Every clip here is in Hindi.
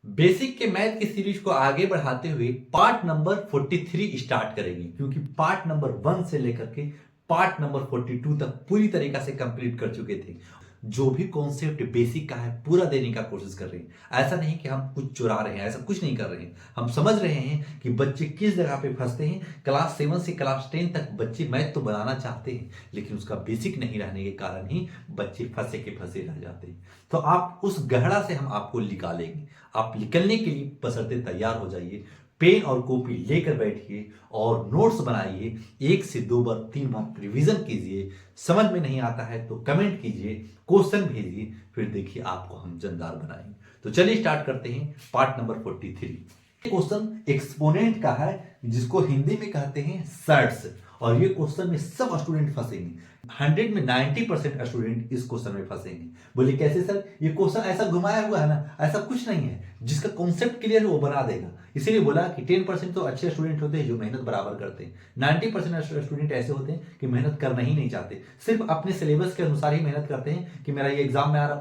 बेसिक के मैथ की सीरीज को आगे बढ़ाते हुए पार्ट नंबर 43 स्टार्ट करेंगे, क्योंकि पार्ट नंबर 1 से लेकर के पार्ट नंबर 42 तक पूरी तरीका से कंप्लीट कर चुके थे। जो भी कॉन्सेप्ट बेसिक का है पूरा देने का कोशिश कर रहे हैं। ऐसा नहीं कि हम कुछ चुरा रहे हैं, ऐसा कुछ नहीं कर रहे हैं। हम समझ रहे हैं कि बच्चे किस जगह पे फंसते हैं। क्लास 7 से क्लास 10 तक बच्चे मैथ तो बनाना चाहते हैं, लेकिन उसका बेसिक नहीं रहने के कारण ही बच्चे फंसे के फंसे रह जाते हैं। तो आप उस गहरा से हम आपको निकालेंगे। आप निकलने के लिए बशर्ते तैयार हो जाइए। पेन और कॉपी लेकर बैठिए और नोट्स बनाइए। 1 से 2 बार 3 बार रिवीजन कीजिए। समझ में नहीं आता है तो कमेंट कीजिए, क्वेश्चन भेजिए, फिर देखिए आपको हम जानदार बनाएंगे। तो चलिए स्टार्ट करते हैं पार्ट नंबर 43। क्वेश्चन एक्सपोनेंट का है, जिसको हिंदी में कहते हैं सर्ट्स। और ये क्वेश्चन में सब स्टूडेंट फंसेंगे। 100 में 90% स्टूडेंट इस क्वेश्चन में फंसेंगे। बोले कैसे सर? ये क्वेश्चन ऐसा घुमाया हुआ है ना, ऐसा कुछ नहीं है। जिसका कॉन्सेप्ट क्लियर है वो बना देगा। इसीलिए बोला कि 10% तो अच्छे स्टूडेंट होते हैं जो मेहनत बराबर करते हैं। 90% स्टूडेंट ऐसे होते हैं कि मेहनत करना ही नहीं चाहते, सिर्फ अपने सिलेबस के अनुसार ही मेहनत करते हैं कि मेरा ये एग्जाम में आ रहा,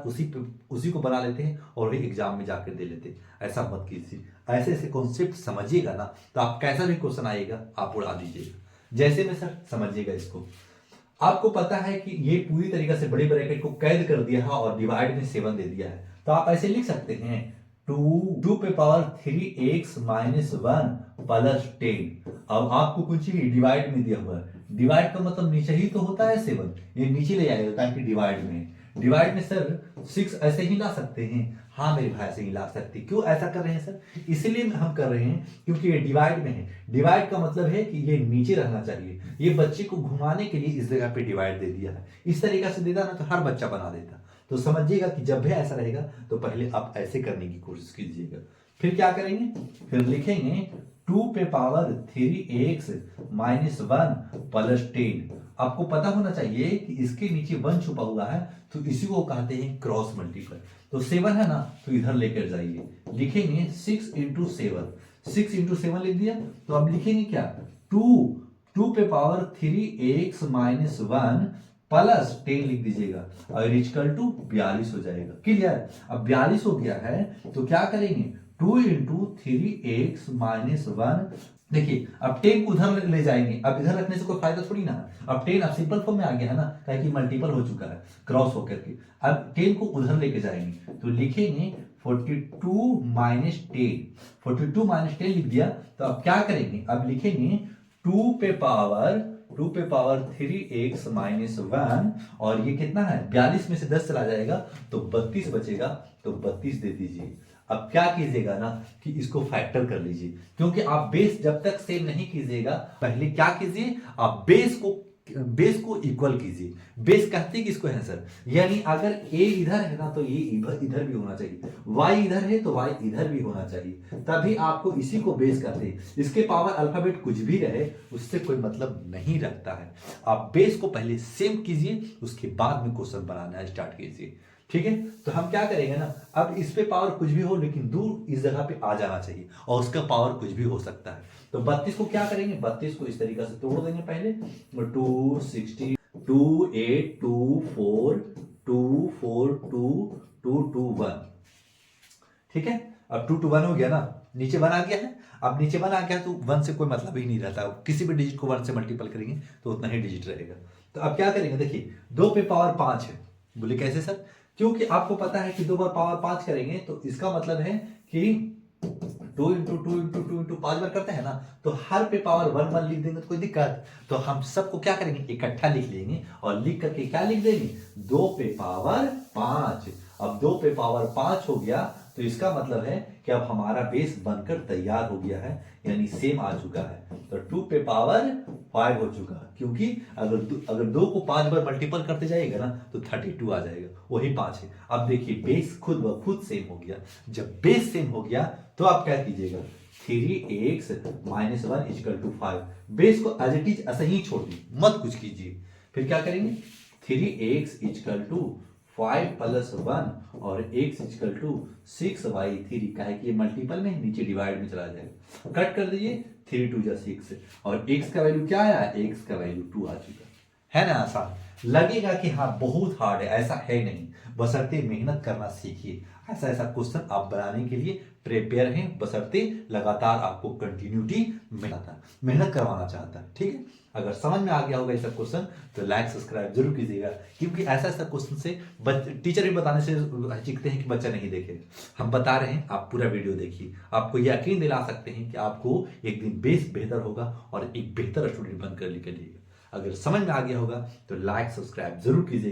उसी को बना लेते हैं और वही एग्जाम में जाकर दे लेते हैं। ऐसा मत कीजिए। ऐसे ऐसे कॉन्सेप्ट समझिएगा ना, तो आप कैसा भी क्वेश्चन आएगा आप उड़ा दीजिएगा। जैसे में सर समझिएगा इसको। आपको पता है कि ये पूरी तरीके से बड़े ब्रैकेट को कैद कर दिया है और डिवाइड में 7 दे दिया है। तो आप ऐसे लिख सकते हैं 2 पे पावर 3x माइनस 1 प्लस 10। अब आपको कुछ ही डिवाइड में दिया हुआ है। डिवाइड का मतलब नीचे ही तो होता है 7, ये नीचे ले जाएगा ताकि डिवाइड में। डिवाइड में सर 6 ऐसे ही ला सकते हैं। हाँ मेरे भाई ऐसे ही ला सकते। क्यों ऐसा कर रहे हैं सर? इसलिए हम कर रहे हैं क्योंकि ये डिवाइड में है। डिवाइड का मतलब है कि ये नीचे रहना चाहिए। ये बच्चे को घुमाने के लिए इस जगह पे डिवाइड दे दिया है। इस तरीका से देता ना तो हर बच्चा बना देता। तो समझिएगा कि जब भी ऐसा रहेगा तो पहले आप ऐसे करने की कोशिश कीजिएगा। फिर क्या करेंगे? फिर लिखेंगे 2 पे पावर 3x माइनस 1 प्लस 10। आपको पता होना चाहिए कि इसके नीचे 1 छुपा हुआ है, तो इसी को कहते हैं क्रॉस मल्टीप्लाई। तो 7 है ना, तो इधर लेकर जाइए। लिखेंगे 6 इंटू 7। 6 इंटू 7 लिख दिया। तो अब लिखेंगे क्या? 2 पे पावर 3x माइनस 1 प्लस 10 लिख दीजिएगा और इक्वल टू 42 हो जाएगा। क्लियर? अब 42 हो गया है तो क्या करेंगे? 2 इंटू 3x माइनस 1। देखिए अब 10 को उधर ले जाएंगे। अब इधर रखने से कोई फायदा थोड़ी ना है। अब 10 अब सिंपल फॉर्म में आ गया है ना, ताकि मल्टीपल हो चुका है क्रॉस होकर के। अब 10 को उधर लेके जाएंगे तो लिखेंगे 42 माइनस 10। 42 माइनस 10 लिख दिया। तो अब क्या करेंगे? अब लिखेंगे 2 पे पावर 3x माइनस 1। और ये कितना है? 42 में से 10 चला जाएगा तो 32 बचेगा। तो 32 दे दीजिए। अब क्या कीजिएगा ना कि इसको फैक्टर कर लीजिए, क्योंकि आप बेस जब तक सेम नहीं कीजिएगा, पहले क्या कीजिए? आप बेस को इक्वल कीजिए। बेस कहते किसको है सर? यानी अगर a इधर है ना तो ये इधर भी होना चाहिए। y इधर है तो y इधर भी होना चाहिए। तभी आपको इसी को बेस कहते हैं। इसके पावर अल्फाबेट कुछ भी रहे उससे कोई मतलब नहीं रखता है। आप बेस को पहले सेम कीजिए, उसके बाद में क्वेश्चन बनाना स्टार्ट कीजिए। ठीक है? तो हम क्या करेंगे ना, अब इस पे पावर कुछ भी हो लेकिन दूर इस जगह पे आ जाना चाहिए और उसका पावर कुछ भी हो सकता है। तो 32 को क्या करेंगे? 32 को इस तरीके से तोड़ देंगे पहले। 260 2 8 2 4 2 4 2 2 2 1। ठीक है? अब 2 2 1 हो गया ना, नीचे 1 आ गया है। अब नीचे 1 आ गया तो 1 से कोई मतलब ही नहीं रहता। किसी भी डिजिट को 1 से मल्टीपल करेंगे तो उतना ही डिजिट रहेगा। तो अब क्या करेंगे? देखिए 2 पे पावर 5 है। बोले कैसे सर? क्योंकि आपको पता है कि 2 बार पावर 5 करेंगे तो इसका मतलब है कि 2 इंटू 2 इंटू 2 इंटू 5 बार करते हैं ना, तो हर पे पावर 1 1 लिख देंगे तो कोई दिक्कत? तो हम सबको क्या करेंगे? इकट्ठा लिख लेंगे और लिख करके क्या लिख देंगे? 2 पे पावर 5। अब 2 पे पावर 5 हो गया तो इसका मतलब है कि अब हमारा बेस बनकर तैयार हो गया है, यानी सेम आ चुका है। तो 2 पे पावर 5 हो चुका है, क्योंकि अगर 2 को 5 बार मल्टीपल करते जाएगा ना तो 32 आ जाएगा, वही 5 है। अब देखिए बेस खुद ब खुद सेम हो गया। जब बेस सेम हो गया तो आप क्या कीजिएगा? 3x minus 1 equal to 5। Base को एज इट इज ऐसा ही छोड़ दी, मत कुछ कीजिए। फिर क्या करेंगे? 3x इक्वल टू 5 प्लस 1 और x इक्वल टू 6y3। का है कि ये मल्टीपल में नीचे डिवाइड में चला जाएगा। कट कर दीजिए। 3 2 जा 6 और x का वैल्यू क्या आया? x का वैल्यू 2 आ चुका है ना। आसान। लगेगा कि हाँ बहुत हार्ड है, ऐसा है नहीं, बशर्ते मेहनत करना सीखिए। ऐसा ऐसा क्वेश्चन आप बनाने के लिए प्रिपेयर हैं, बशर्ते लगातार आपको कंटिन्यूटी मेहनत करवाना चाहता है। ठीक है, अगर समझ में आ गया होगा ऐसा क्वेश्चन तो लाइक सब्सक्राइब जरूर कीजिएगा, क्योंकि ऐसा ऐसा क्वेश्चन से टीचर भी बताने से हिचकते हैं कि बच्चा नहीं देखे। हम बता रहे हैं, आप पूरा वीडियो देखिए, आपको यकीन दिला सकते हैं कि आपको एक दिन बेस बेहतर होगा और एक बेहतर स्टूडेंट बनकर निकलिएगा। अगर समझ में आ गया होगा तो लाइक सब्सक्राइब जरूर कीजिएगा।